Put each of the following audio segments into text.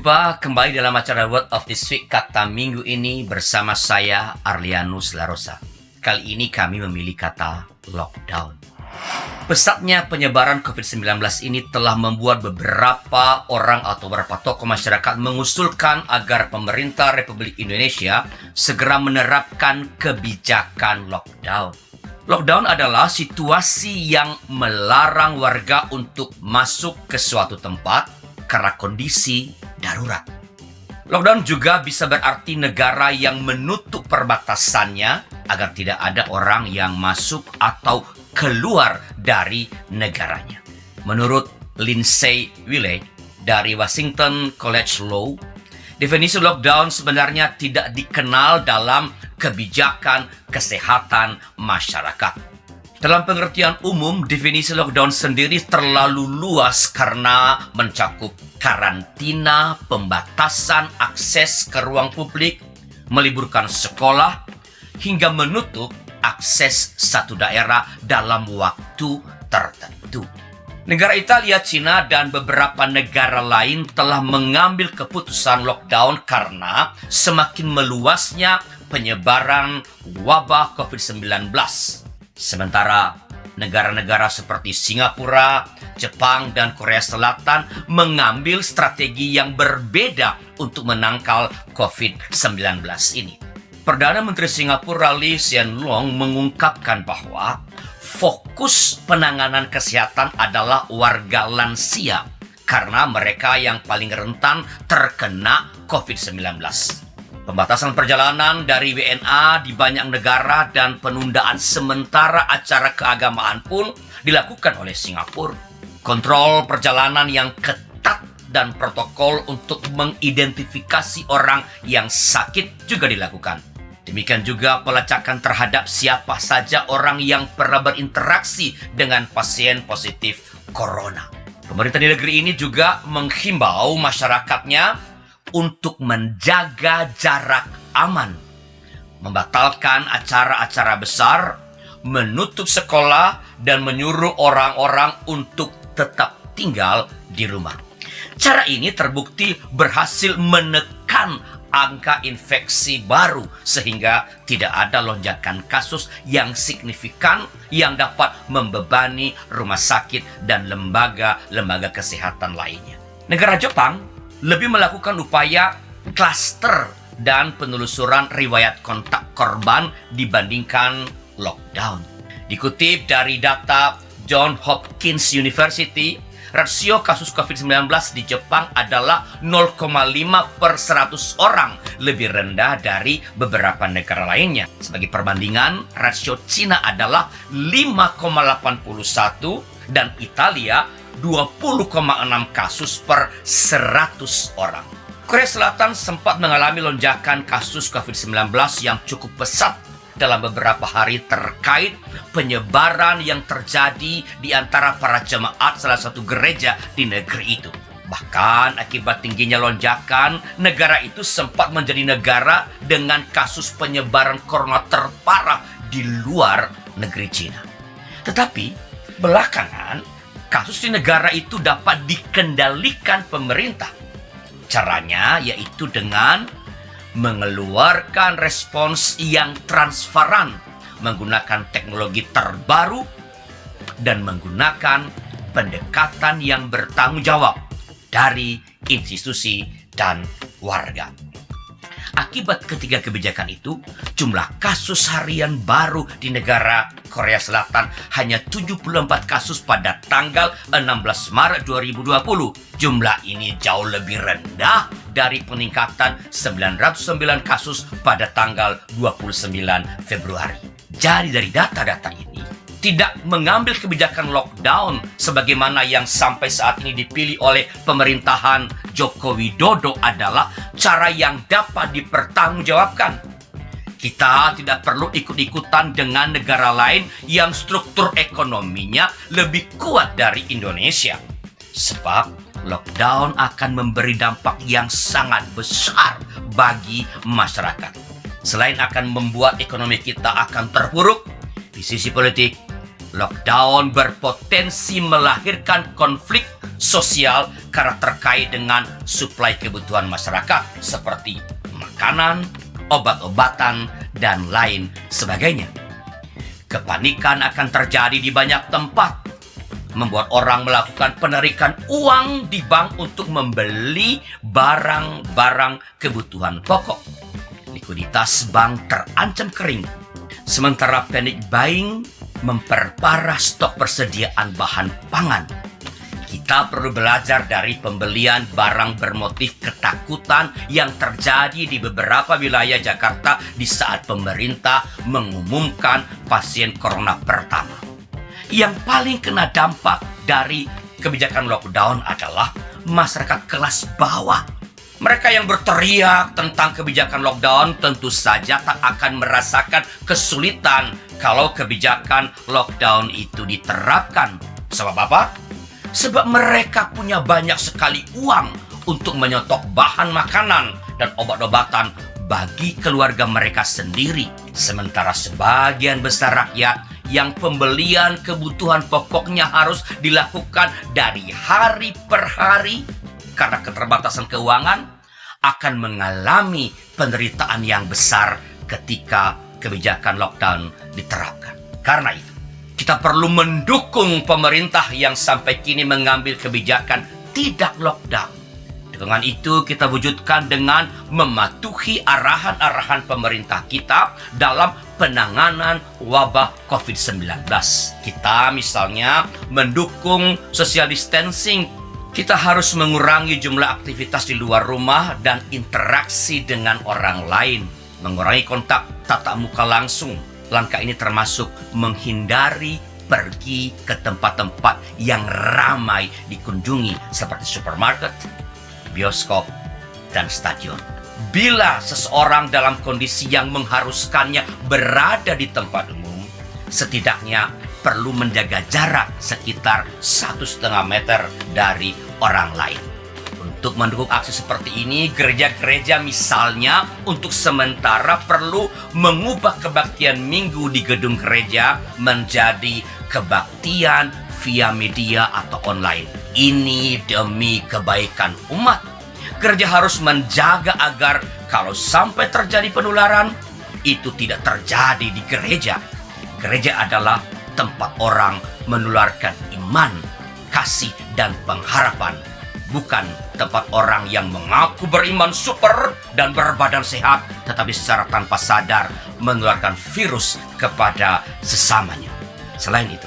Jumpa kembali dalam acara Word of this Week kata minggu ini bersama saya Arlianus Larosa. Kali ini kami memilih kata lockdown. Pesatnya penyebaran COVID-19 ini telah membuat beberapa orang atau beberapa tokoh masyarakat mengusulkan agar pemerintah Republik Indonesia segera menerapkan kebijakan lockdown. Lockdown adalah situasi yang melarang warga untuk masuk ke suatu tempat karena kondisi darurat. Lockdown juga bisa berarti negara yang menutup perbatasannya agar tidak ada orang yang masuk atau keluar dari negaranya. Menurut Lindsay Willey dari Washington College Law, definisi lockdown sebenarnya tidak dikenal dalam kebijakan kesehatan masyarakat. Dalam pengertian umum, definisi lockdown sendiri terlalu luas karena mencakup karantina, pembatasan akses ke ruang publik, meliburkan sekolah, hingga menutup akses satu daerah dalam waktu tertentu. Negara Italia, Cina, dan beberapa negara lain telah mengambil keputusan lockdown karena semakin meluasnya penyebaran wabah COVID-19. Sementara negara-negara seperti Singapura, Jepang, dan Korea Selatan mengambil strategi yang berbeda untuk menangkal COVID-19 ini. Perdana Menteri Singapura Lee Hsien Loong mengungkapkan bahwa fokus penanganan kesehatan adalah warga lansia karena mereka yang paling rentan terkena COVID-19. Pembatasan perjalanan dari WNA di banyak negara dan penundaan sementara acara keagamaan pun dilakukan oleh Singapura. Kontrol perjalanan yang ketat dan protokol untuk mengidentifikasi orang yang sakit juga dilakukan. Demikian juga pelacakan terhadap siapa saja orang yang pernah berinteraksi dengan pasien positif corona. Pemerintah di negeri ini juga menghimbau masyarakatnya untuk menjaga jarak aman, membatalkan acara-acara besar, menutup sekolah, dan menyuruh orang-orang untuk tetap tinggal di rumah. Cara ini terbukti berhasil menekan angka infeksi baru sehingga tidak ada lonjakan kasus yang signifikan yang dapat membebani rumah sakit dan lembaga-lembaga kesehatan lainnya. Negara Jepang lebih melakukan upaya klaster dan penelusuran riwayat kontak korban dibandingkan lockdown. Dikutip dari data Johns Hopkins University, rasio kasus COVID-19 di Jepang adalah 0,5 per 100 orang, lebih rendah dari beberapa negara lainnya. Sebagai perbandingan, rasio Cina adalah 5,81 dan Italia 20,6 kasus per 100 orang. Korea Selatan sempat mengalami lonjakan kasus COVID-19 yang cukup pesat dalam beberapa hari terkait penyebaran yang terjadi di antara para jemaat salah satu gereja di negeri itu. Bahkan akibat tingginya lonjakan, negara itu sempat menjadi negara dengan kasus penyebaran corona terparah di luar negeri Cina. Tetapi belakangan, kasus di negara itu dapat dikendalikan pemerintah. Caranya yaitu dengan mengeluarkan respons yang transparan, menggunakan teknologi terbaru, dan menggunakan pendekatan yang bertanggung jawab dari institusi dan warga. Akibat ketiga kebijakan itu, jumlah kasus harian baru di negara Korea Selatan hanya 74 kasus pada tanggal 16 Maret 2020. Jumlah ini jauh lebih rendah dari peningkatan 909 kasus pada tanggal 29 Februari. Jadi dari data-data ini, tidak mengambil kebijakan lockdown sebagaimana yang sampai saat ini dipilih oleh pemerintahan Joko Widodo adalah cara yang dapat dipertanggungjawabkan. Kita tidak perlu ikut-ikutan dengan negara lain yang struktur ekonominya lebih kuat dari Indonesia. Sebab lockdown akan memberi dampak yang sangat besar bagi masyarakat. Selain akan membuat ekonomi kita akan terpuruk, di sisi politik, lockdown berpotensi melahirkan konflik sosial karena terkait dengan suplai kebutuhan masyarakat seperti makanan, obat-obatan, dan lain sebagainya. Kepanikan akan terjadi di banyak tempat, membuat orang melakukan penarikan uang di bank untuk membeli barang-barang kebutuhan pokok. Likuiditas bank terancam kering, sementara panic buying memperparah stok persediaan bahan pangan. Kita perlu belajar dari pembelian barang bermotif ketakutan yang terjadi di beberapa wilayah Jakarta di saat pemerintah mengumumkan pasien corona pertama. Yang paling kena dampak dari kebijakan lockdown adalah masyarakat kelas bawah. Mereka yang berteriak tentang kebijakan lockdown tentu saja tak akan merasakan kesulitan kalau kebijakan lockdown itu diterapkan. Sebab apa? Sebab mereka punya banyak sekali uang untuk menyetok bahan makanan dan obat-obatan bagi keluarga mereka sendiri. Sementara sebagian besar rakyat yang pembelian kebutuhan pokoknya harus dilakukan dari hari per hari karena keterbatasan keuangan, akan mengalami penderitaan yang besar ketika kebijakan lockdown diterapkan. Karena itu, kita perlu mendukung pemerintah yang sampai kini mengambil kebijakan tidak lockdown. Dengan itu kita wujudkan dengan mematuhi arahan-arahan pemerintah kita dalam penanganan wabah COVID-19. Kita misalnya mendukung social distancing. Kita harus mengurangi jumlah aktivitas di luar rumah dan interaksi dengan orang lain. Mengurangi kontak tatap muka langsung. Langkah ini termasuk menghindari pergi ke tempat-tempat yang ramai dikunjungi seperti supermarket, bioskop, dan stadion. Bila seseorang dalam kondisi yang mengharuskannya berada di tempat umum, setidaknya perlu menjaga jarak sekitar 1,5 meter dari orang lain. Untuk mendukung aksi seperti ini, gereja-gereja misalnya untuk sementara perlu mengubah kebaktian minggu di gedung gereja menjadi kebaktian via media atau online. Ini demi kebaikan umat. Gereja harus menjaga agar kalau sampai terjadi penularan, itu tidak terjadi di gereja. Gereja adalah tempat orang menularkan iman, kasih, dan pengharapan. Bukan tempat orang yang mengaku beriman super dan berbadan sehat, tetapi secara tanpa sadar menularkan virus kepada sesamanya. Selain itu,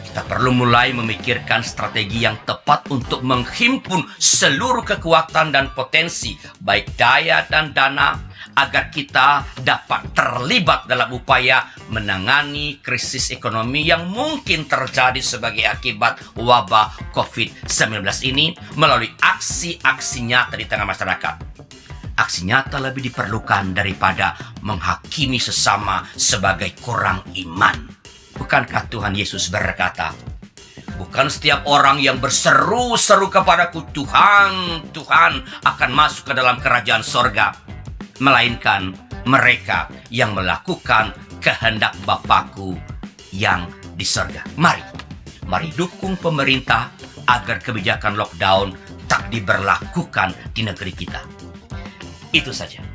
kita perlu mulai memikirkan strategi yang tepat untuk menghimpun seluruh kekuatan dan potensi, baik daya dan dana, agar kita dapat terlibat dalam upaya menangani krisis ekonomi yang mungkin terjadi sebagai akibat wabah COVID-19 ini melalui aksi-aksi nyata di tengah masyarakat. Aksi nyata lebih diperlukan daripada menghakimi sesama sebagai kurang iman. Bukankah Tuhan Yesus berkata, bukan setiap orang yang berseru-seru kepadaku, Tuhan, Tuhan, akan masuk ke dalam kerajaan sorga, melainkan mereka yang melakukan kehendak Bapakku yang di sorga. Mari dukung pemerintah agar kebijakan lockdown tak diberlakukan di negeri kita. Itu saja.